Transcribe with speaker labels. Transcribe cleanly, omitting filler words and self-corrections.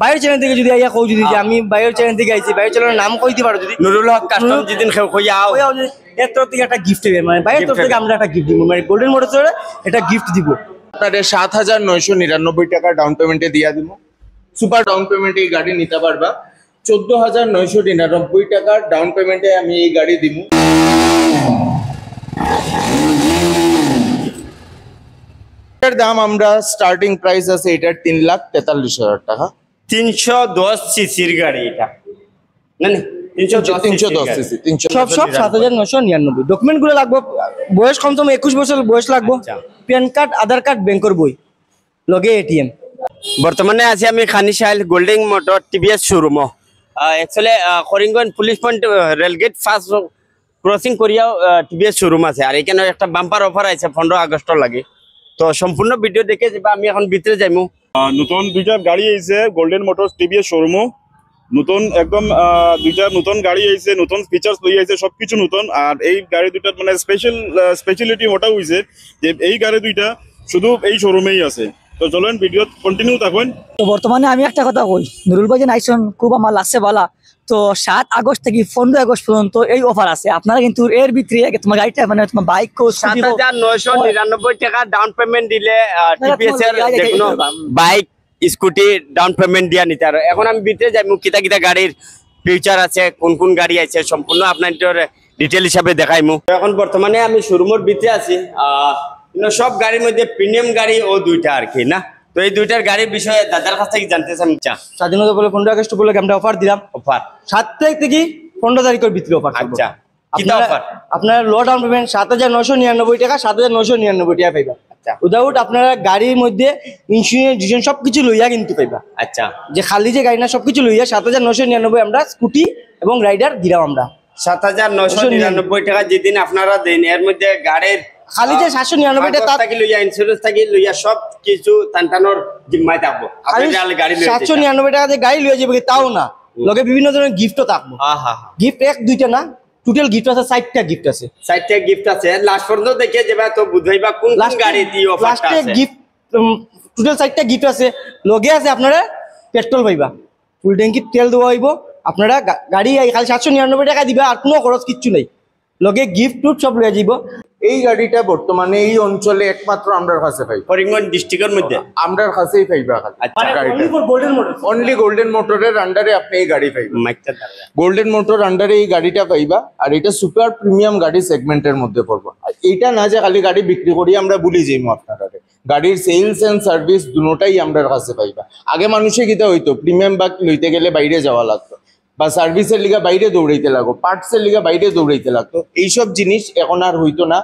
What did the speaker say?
Speaker 1: বাইরের চ্যানেল থেকে যদি আইয়া কও যদি যে আমি বাইরের চ্যানেল থেকে আইছি, বাইরের চ্যানেলের নাম কইতে পারো যদি
Speaker 2: নুরুল হক কাস্টম যেদিন কইয়াও
Speaker 1: এর তরফ থেকে একটা গিফট দেবে, মানে বাইরের তরফ থেকে আমরা একটা গিফট দিব, মানে গোল্ডেন মোটরসের একটা গিফট দিব।
Speaker 3: আপনাদের 7,999 টাকা ডাউন পেমেন্টে দিয়া দিব। সুপার ডাউন পেমেন্টে এই গাড়ি নিতে পারবা। 14,999 টাকা ডাউন পেমেন্টে আমি এই গাড়ি দিব। এর দাম আমরা স্টার্টিং প্রাইস আছে এটার 3,43,000 টাকা।
Speaker 2: 310 সিসির গাড়ি এটা, না না
Speaker 3: 310 সিসি,
Speaker 1: সব 7,999। ডকুমেন্ট গুলো লাগবে, বয়স কমসম 21 বছর বয়স লাগবে, প্যান কার্ড, আধার কার্ড, ব্যাংকের বই, লগে এটিএম।
Speaker 2: বর্তমানে আছি আমি Khanishail golden motor TVS showroom. Actually Karimganj police point rail gate first crossing করিয়াও টিভিএস শোরুম আছে। আর এখানে একটা বাম্পার অফার আছে 15 আগস্টর লাগে। তো সম্পূর্ণ ভিডিও দেখে যাবা, আমি এখন ভিতরে যাইমু।
Speaker 4: নতুন দুইটা গাড়ি আইছে গোল্ডেন মোটরস টিভিএস শোরুম, নতুন একদম দুইটা নতুন গাড়ি আইছে, নতুন ফিচার্স লই আইছে, সবকিছু নতুন। আর এই গাড়ি দুইটার মানে স্পেশালিটি ওটা হইছে যে এই গাড়ি দুইটা শুধু এই শোরুমেই আছে। তো চলেন ভিডিও কন্টিনিউ থাকুন।
Speaker 5: তো বর্তমানে আমি একটা কথা কই, নুরুল ভাই যে নাইছেন খুব আমার লাগছে বালা। তো 7 আগস্ট থেকে 15 আগস্ট পর্যন্ত এই অফার আছে। আপনারা কিন্তু এর ভিতরে তোমার গাড়িটা মানে তোমার বাইক
Speaker 2: 7,999 টাকা ডাউন পেমেন্ট দিলে টিভিএস এর যেকোনো বাইক স্কুটি ডাউন পেমেন্ট দিয়া নিতে পারো। এখন আমি ভিতরে যাইমু, কিতা কিতা গাড়ির ফিউচার আছে, কোন কোন গাড়ি আছে সম্পূর্ণ আপনার ডিটেল হিসাবে দেখাইমু। এখন বর্তমানে আমি শোরুমের ভিতরে আছি। সব গাড়ির মধ্যে প্রিমিয়াম গাড়ি ও দুইটা আর কি না। তো এই দুইটার গাড়ির বিষয়ে দাদার কাছ থেকে জানতে চাই।
Speaker 1: স্বাধীনতা বলে 15 আগস্ট বলে আমরা অফার দিলাম।
Speaker 2: অফার
Speaker 1: 7 তারিখ থেকে 15 তারিখের ভিতরে অফার।
Speaker 2: আচ্ছা, কিতা অফার?
Speaker 1: আপনারা লো ডাউন পেমেন্ট 7,999 টাকা, 7,999 টাকা পাইবা।
Speaker 2: আচ্ছা,
Speaker 1: উইদাউট আপনারা গাড়ির মধ্যে ইন্স্যুরেন্স সবকিছু লইয়া কিন্তু পাইবা।
Speaker 2: আচ্ছা,
Speaker 1: যে খালি যে গাড়ি না সবকিছু লইয়া 7,999 আমরা স্কুটি এবং রাইডার দিলাম আমরা।
Speaker 2: 7,999 টাকা যেদিন আপনারা দেন, এর মধ্যে গাড়ির
Speaker 1: খালি যে 799 টাকা
Speaker 2: থাকি লইয়া, ইন্স্যুরেন্স থাকি লইয়া সব কিছু টানটানোর জিম্মায় থাকবো। আপনি গাড়ি
Speaker 1: 799 টাকা দিয়ে গাড়ি লইয়া যাবে তাও না, লগে বিভিন্ন ধরনের গিফটও থাকবো। গিফট এক দুইটা না, টোটাল গিফট আছে 60টা গিফট আছে।
Speaker 2: 60টা গিফট আছে। লাস্ট পর্যন্ত দেখে যাবে তো বুঝাইবা কোন কোন গাড়ি দিয়ে অফারটা আছে।
Speaker 1: গিফট টোটাল 60টা গিফট আছে। লগে আছে আপনারা পেট্রোল পাইবা, ফুল ট্যাঙ্কি তেল দেওয়া হইব। আপনারা গাড়ি খালি 799 টাকা দিবা, আর কোনো খরচ কিচ্ছু নাই। লগে গিফট টুট সব লইয়া যাব।
Speaker 3: এই গাড়িটা বর্তমানে এই অঞ্চলে একমাত্র আমরার কাছে পাই,
Speaker 2: করিমগঞ্জ ডিস্ট্রিক্টের মধ্যে
Speaker 3: আমরার কাছেই পাইবা। অনলি গোল্ডেন মোটরের আন্ডারে আপনি এই গাড়ি পাইবেন। গোল্ডেন মোটর আন্ডারে এই গাড়িটা পাইবা। আর এটা সুপার প্রিমিয়াম গাড়ি সেগমেন্টের মধ্যে পড়বো। এইটা না যে খালি গাড়ি বিক্রি করি আমরা বলি যাইমু আপনারা, গাড়ির সেলস এন্ড সার্ভিস দুটোটাই আমরার কাছে পাইবা। আগে মানুষে কিতা হইতো, প্রিমিয়াম বাইক লইতে গেলে বাইরে যাওয়া লাগতো, বা সার্ভিসের লিগা বাইরে দৌড়াইতে লাগতো, পার্টসের লিগা বাইরে দৌড়াইতে লাগতো। এইসব জিনিস এখন আর হইতো না।